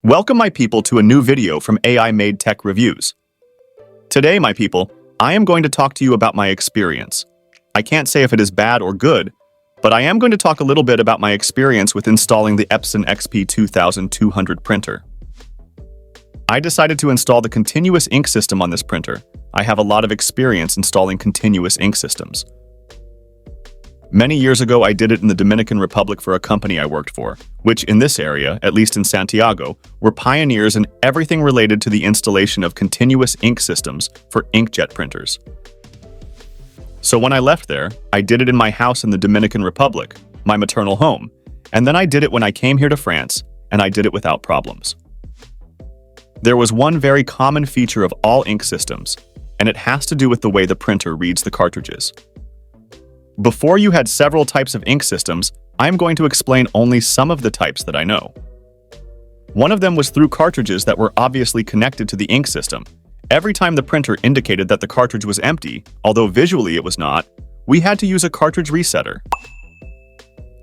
Welcome, my people, to a new video from AI Made Tech Reviews. Today, my people, I am going to talk to you about my experience. I can't say if it is bad or good, but I am going to talk a little bit about my experience with installing the Epson XP-2200 printer. I decided to install the continuous ink system on this printer. I have a lot of experience installing continuous ink systems. Many years ago, I did it in the Dominican Republic for a company I worked for, which in this area, at least in Santiago, were pioneers in everything related to the installation of continuous ink systems for inkjet printers. So when I left there, I did it in my house in the Dominican Republic, my maternal home, and then I did it when I came here to France, and I did it without problems. There was one very common feature of all ink systems, and it has to do with the way the printer reads the cartridges. Before you had several types of ink systems, I'm going to explain only some of the types that I know. One of them was through cartridges that were obviously connected to the ink system. Every time the printer indicated that the cartridge was empty, although visually it was not, we had to use a cartridge resetter.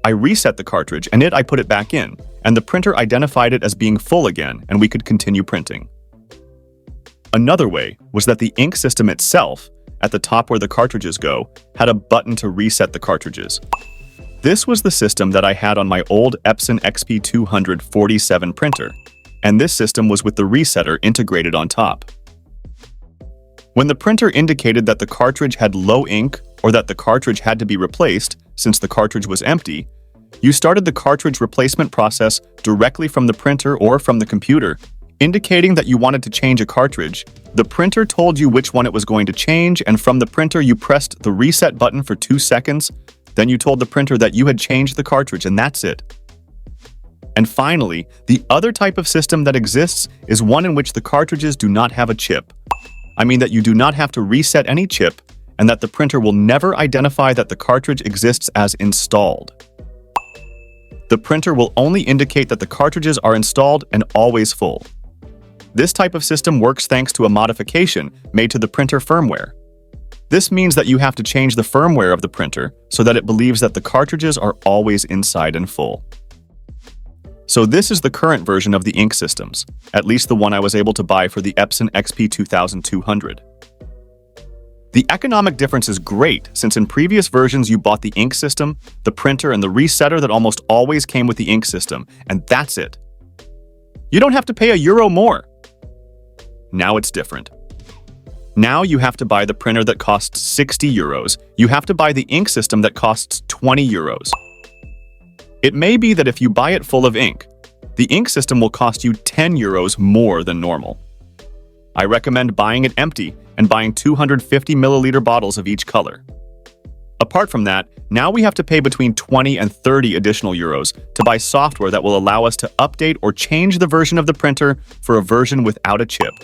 I reset the cartridge and I put it back in, and the printer identified it as being full again, and we could continue printing. Another way was that the ink system itself, at the top where the cartridges go, had a button to reset the cartridges. This was the system that I had on my old Epson XP-200 47 printer, and this system was with the resetter integrated on top. When the printer indicated that the cartridge had low ink or that the cartridge had to be replaced since the cartridge was empty, you started the cartridge replacement process directly from the printer or from the computer, indicating that you wanted to change a cartridge. The printer told you which one it was going to change, and from the printer you pressed the reset button for 2 seconds, then you told the printer that you had changed the cartridge, and that's it. And finally, the other type of system that exists is one in which the cartridges do not have a chip. I mean that you do not have to reset any chip, and that the printer will never identify that the cartridge exists as installed. The printer will only indicate that the cartridges are installed and always full. This type of system works thanks to a modification made to the printer firmware. This means that you have to change the firmware of the printer so that it believes that the cartridges are always inside and full. So this is the current version of the ink systems, at least the one I was able to buy for the Epson XP-2200. The economic difference is great, since in previous versions you bought the ink system, the printer, and the resetter that almost always came with the ink system, and that's it. You don't have to pay €1 more. Now it's different. Now you have to buy the printer that costs €60. You have to buy the ink system that costs €20. It may be that if you buy it full of ink, the ink system will cost you €10 more than normal. I recommend buying it empty and buying 250 milliliter bottles of each color. Apart from that, now we have to pay between 20 and 30 additional euros to buy software that will allow us to update or change the version of the printer for a version without a chip,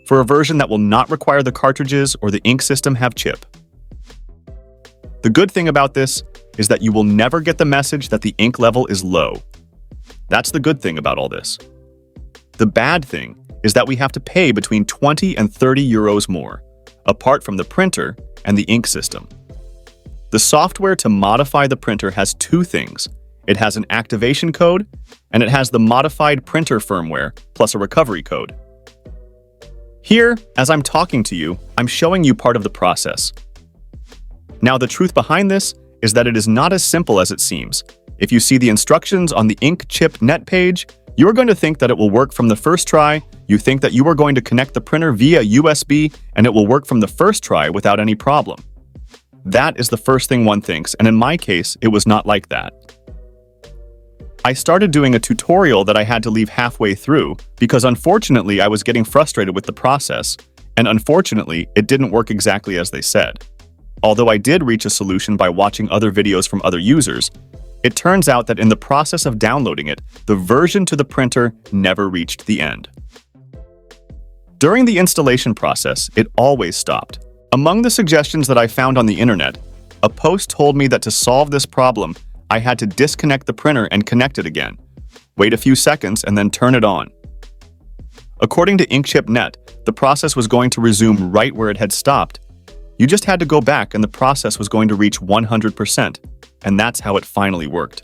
for a version that will not require the cartridges or the ink system have chip. The good thing about this is that you will never get the message that the ink level is low. That's the good thing about all this. The bad thing is that we have to pay between 20 and 30 euros more, apart from the printer and the ink system. The software to modify the printer has two things. It has an activation code, and it has the modified printer firmware plus a recovery code. Here, as I'm talking to you, I'm showing you part of the process. Now, the truth behind this is that it is not as simple as it seems. If you see the instructions on the Ink Chip Net page, you are going to think that it will work from the first try. You think that you are going to connect the printer via USB, and it will work from the first try without any problem. That is the first thing one thinks, and in my case, it was not like that. I started doing a tutorial that I had to leave halfway through because unfortunately I was getting frustrated with the process, and unfortunately it didn't work exactly as they said. Although I did reach a solution by watching other videos from other users, it turns out that in the process of downloading it, the version to the printer never reached the end. During the installation process, it always stopped. Among the suggestions that I found on the internet, a post told me that to solve this problem, I had to disconnect the printer and connect it again, wait a few seconds, and then turn it on. According to Inkchip Net, the process was going to resume right where it had stopped. You just had to go back and the process was going to reach 100%, and that's how it finally worked.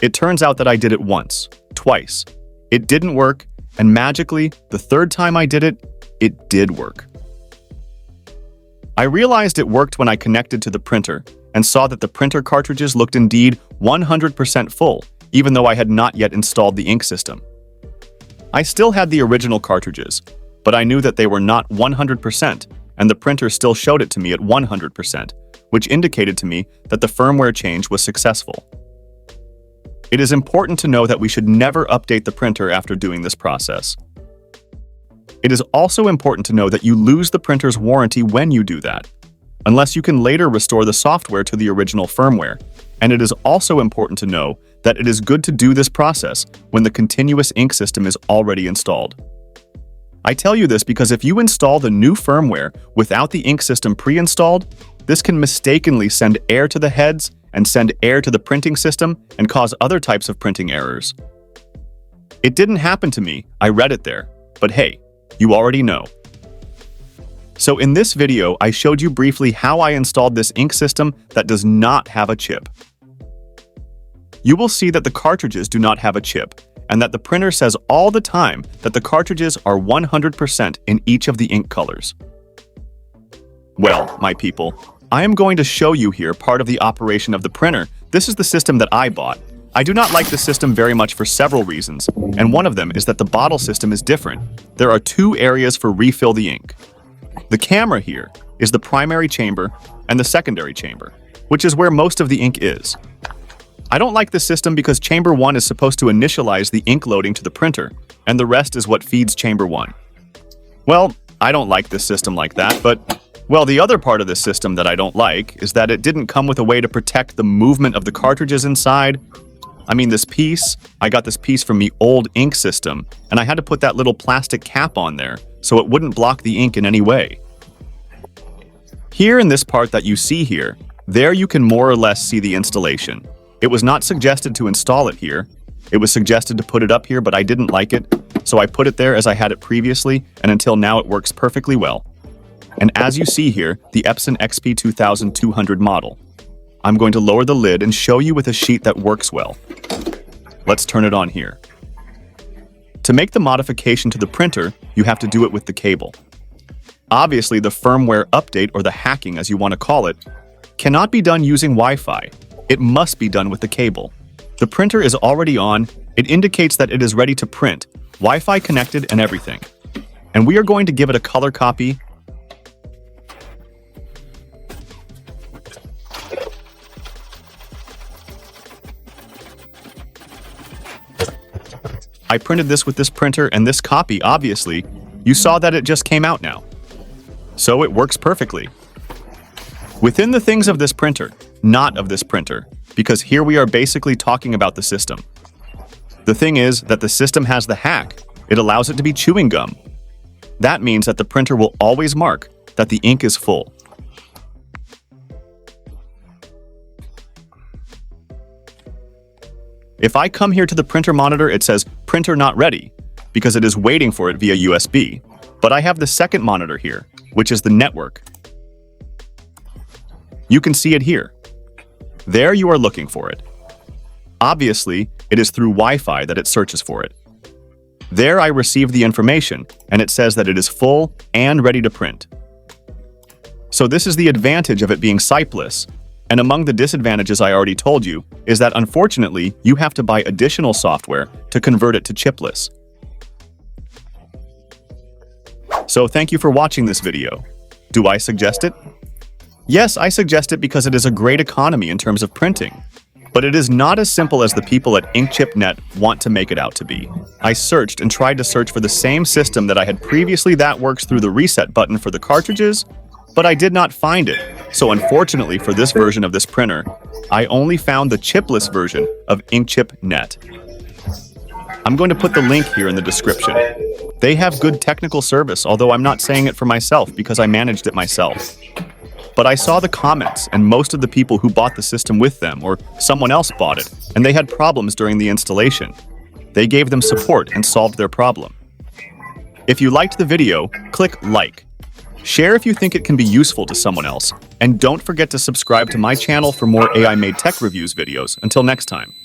It turns out that I did it once, twice, It didn't work, and magically, the third time I did it, it did work. I realized it worked when I connected to the printer and saw that the printer cartridges looked indeed 100% full, even though I had not yet installed the ink system. I still had the original cartridges, but I knew that they were not 100%, and the printer still showed it to me at 100%, which indicated to me that the firmware change was successful. It is important to know that we should never update the printer after doing this process. It is also important to know that you lose the printer's warranty when you do that, unless you can later restore the software to the original firmware, and it is also important to know that it is good to do this process when the continuous ink system is already installed. I tell you this because if you install the new firmware without the ink system pre-installed, this can mistakenly send air to the heads and send air to the printing system and cause other types of printing errors. It didn't happen to me, I read it there, but hey, you already know. So in this video, I showed you briefly how I installed this ink system that does not have a chip. You will see that the cartridges do not have a chip, and that the printer says all the time that the cartridges are 100% in each of the ink colors. Well, my people, I am going to show you here part of the operation of the printer. This is the system that I bought. I do not like the system very much for several reasons, and one of them is that the bottle system is different. There are two areas for refill the ink. The camera here is the primary chamber and the secondary chamber, which is where most of the ink is. I don't like this system because chamber 1 is supposed to initialize the ink loading to the printer, and the rest is what feeds chamber 1. Well, I don't like this system like that, but well, the other part of this system that I don't like is that it didn't come with a way to protect the movement of the cartridges inside. I mean, I got this piece from the old ink system, and I had to put that little plastic cap on there so it wouldn't block the ink in any way. Here in this part that you see here, there you can more or less see the installation. It was not suggested to install it here. It was suggested to put it up here, but I didn't like it, so I put it there as I had it previously, and until now it works perfectly well. And as you see here, the Epson XP-2200 model. I'm going to lower the lid and show you with a sheet that works well. Let's turn it on here. To make the modification to the printer, you have to do it with the cable. Obviously, the firmware update, or the hacking as you want to call it, cannot be done using Wi-Fi. It must be done with the cable. The printer is already on. It indicates that it is ready to print, Wi-Fi connected and everything. And we are going to give it a color copy. I printed this with this printer and this copy, obviously. You saw that it just came out now. So it works perfectly. Within the things of this printer, not of this printer, because here we are basically talking about the system. The thing is that the system has the hack. It allows it to be chewing gum. That means that the printer will always mark that the ink is full. If I come here to the printer monitor, it says printer not ready because it is waiting for it via USB. But I have the second monitor here, which is the network. You can see it here. There you are looking for it. Obviously, it is through Wi-Fi that it searches for it. There I receive the information, and it says that it is full and ready to print. So this is the advantage of it being Cipless. And among the disadvantages I already told you is that unfortunately, you have to buy additional software to convert it to Chipless. So thank you for watching this video. Do I suggest it? Yes, I suggest it because it is a great economy in terms of printing. But it is not as simple as the people at Inkchip.net want to make it out to be. I searched and tried to search for the same system that I had previously that works through the reset button for the cartridges, but I did not find it. So unfortunately for this version of this printer, I only found the chipless version of Inkchip.net. I'm going to put the link here in the description. They have good technical service, although I'm not saying it for myself because I managed it myself. But I saw the comments, and most of the people who bought the system with them, or someone else bought it, and they had problems during the installation. They gave them support and solved their problem. If you liked the video, click like. Share if you think it can be useful to someone else, and don't forget to subscribe to my channel for more AI-made tech reviews videos. Until next time.